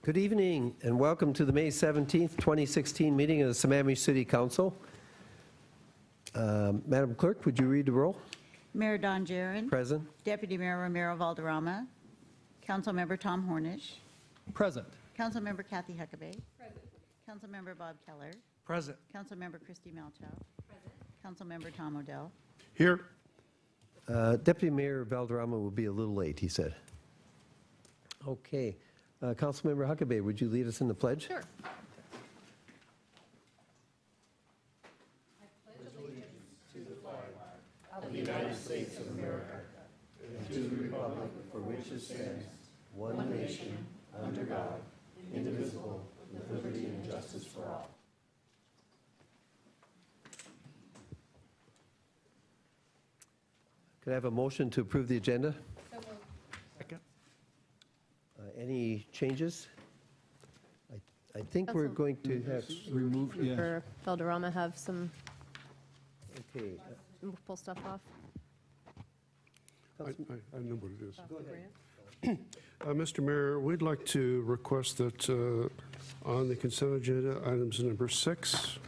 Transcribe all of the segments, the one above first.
Good evening and welcome to the May 17th, 2016 meeting of the Sammamish City Council. Madam Clerk, would you read the roll? Mayor Don Jaron. Present. Deputy Mayor Romero Valderrama. Councilmember Tom Hornish. Present. Councilmember Kathy Huckabee. Present. Councilmember Bob Keller. Present. Councilmember Christy Malchow. Present. Councilmember Tom Odell. Here. Deputy Mayor Valderrama will be a little late, he said. Okay. Councilmember Huckabee, would you lead us in the pledge? Sure. For which it stands, one nation, under God, indivisible, with liberty and justice for all. Could I have a motion to approve the agenda? Second. Any changes? I think we're Council- going to have, Remove, yeah. For Valderrama have some, okay. pull stuff off. I know what it is. Mr. Mayor, we'd like to request that on the consent agenda, items number 6,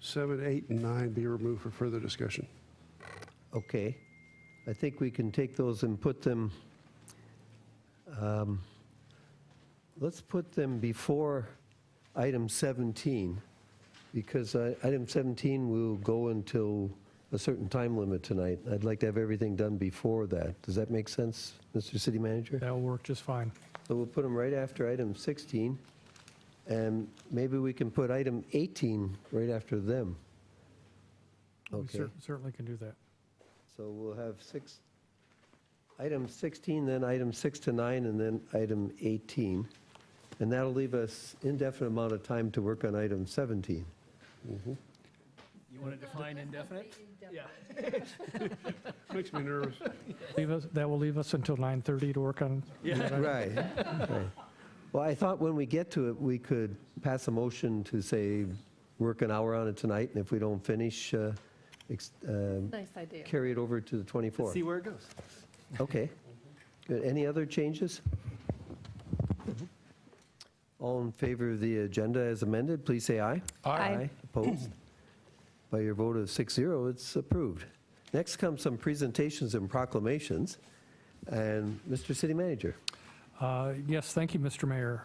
7, 8, and 9 be removed for further discussion. Okay. I think we can take those and put them, let's put them before item 17, because item 17 will go until a certain time limit tonight. I'd like to have everything done before that. Does that make sense, Mr. City Manager? That'll work just fine. So we'll put them right after item 16, and maybe we can put item 18 right after them. We Okay. certainly can do that. So we'll have item 16, then item 6 to 9, and then item 18. And that'll leave us indefinite amount of time to work on item 17. You want to define indefinite? Yeah. Makes me nervous. That will leave us until 9:30 to work on. Right. Right. Well, I thought when we get to it, we could pass a motion to say, work an hour on it tonight, and if we don't finish, Nice idea. carry it over to the 24th. See where it goes. Okay. Good. Any other changes? All in favor of the agenda as amended, please say aye. Aye. Opposed? By your vote of 6-0, it's approved. Next comes some presentations and proclamations. And Mr. City Manager. Yes, thank you, Mr. Mayor.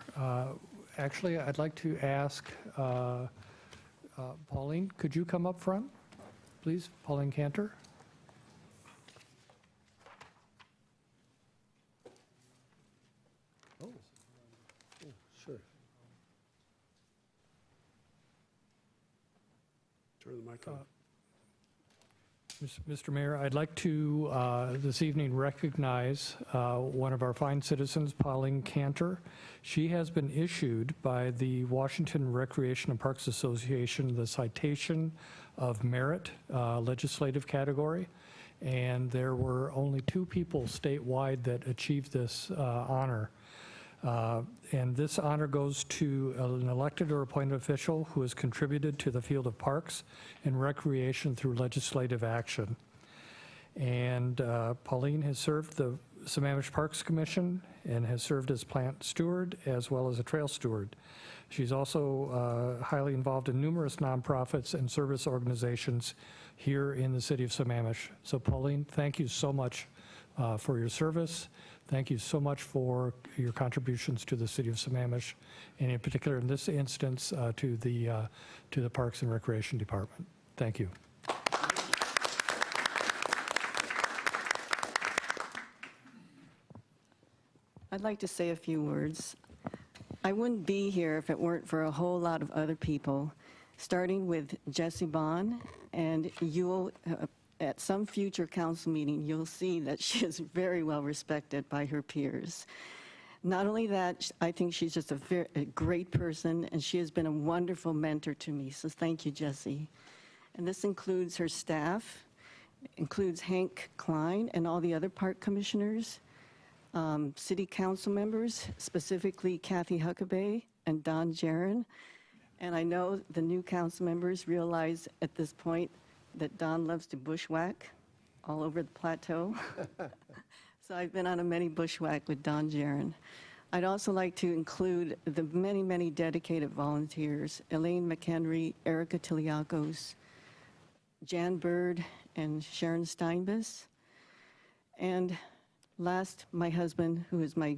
Actually, I'd like to ask Pauline, could you come up front, please? Pauline Cantor. Oh, sure. Turn the mic on. Mr. Mayor, I'd like to this evening recognize one of our fine citizens, Pauline Cantor. She has been issued by the Washington Recreation and Parks Association the Citation of Merit legislative category, and there were only 2 people statewide that achieved this honor. And this honor goes to an elected or appointed official who has contributed to the field of parks and recreation through legislative action. And Pauline has served the Sammamish Parks Commission and has served as plant steward as well as a trail steward. She's also highly involved in numerous nonprofits and service organizations here in the city of Sammamish. So Pauline, thank you so much for your service. Thank you so much for your contributions to the city of Sammamish, and in particular in this instance to the Parks and Recreation Department. Thank you. I'd like to say a few words. I wouldn't be here if it weren't for a whole lot of other people, starting with Jessie Bond, and you'll at some future council meeting, you'll see that she is very well respected by her peers. Not only that, I think she's just a great person, and she has been a wonderful mentor to me, so thank you, Jessie. And this includes her staff, includes Hank Klein and all the other park commissioners, city council members, specifically Kathy Huckabee and Don Jaron. And I know the new council members realize at this point that Don loves to bushwhack all over the plateau. So I've been on a mini bushwhack with Don Jaron. I'd also like to include the many, many dedicated volunteers, Elaine McHenry, Erica Tiliakos, Jan Bird, and Sharon Steinbus. And last, my husband, who is my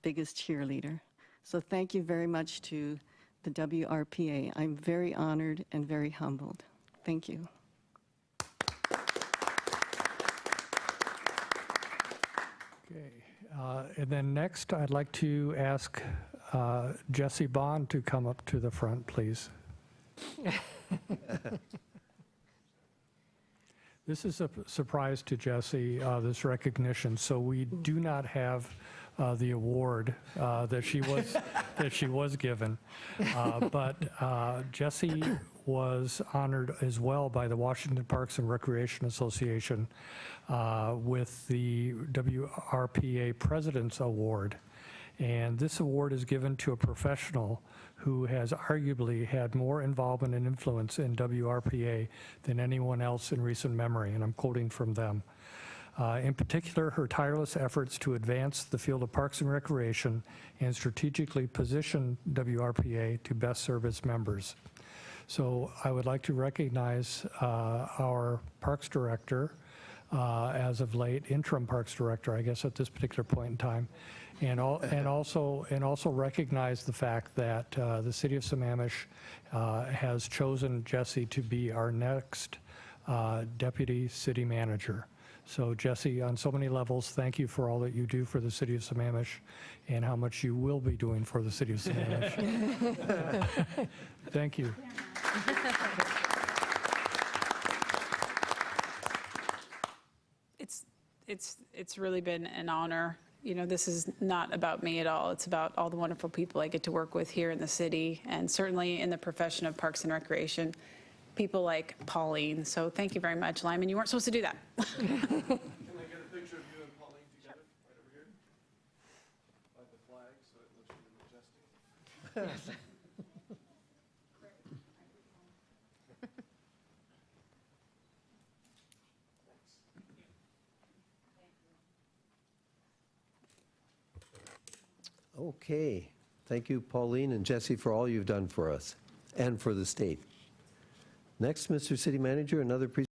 biggest cheerleader. So thank you very much to the WRPA. I'm very honored and very humbled. Thank you. Okay. And then next, I'd like to ask Jesse Bond to come up to the front, please. This is a surprise to Jesse, this recognition. So we do not have the award that she was given, but Jesse was honored as well by the Washington Parks and Recreation Association with the WRPA President's Award. And this award is given to a professional who has arguably had more involvement and influence in WRPA than anyone else in recent memory, and I'm quoting from them. In particular, her tireless efforts to advance the field of parks and recreation and strategically position WRPA to best serve its members. So I would like to recognize our Parks Director, as of late, interim Parks Director, I guess, at this particular point in time, and also recognize the fact that the City of Sammamish has chosen Jesse to be our next Deputy City Manager. So Jesse, on so many levels, thank you for all that you do for the City of Sammamish and how much you will be doing for the City of Sammamish. Thank you. It's really been an honor. You know, this is not about me at all. It's about all the wonderful people I get to work with here in the city, and certainly in the profession of Parks and Recreation, people like Pauline. So thank you very much, Lyman. You weren't supposed to do that. Can I get a picture of you and Pauline together, right over here? By the flag, so it looks really majestic. Okay. Thank you, Pauline and Jesse, for all you've done for us and for the state. Next, Mr. City Manager, another presentation.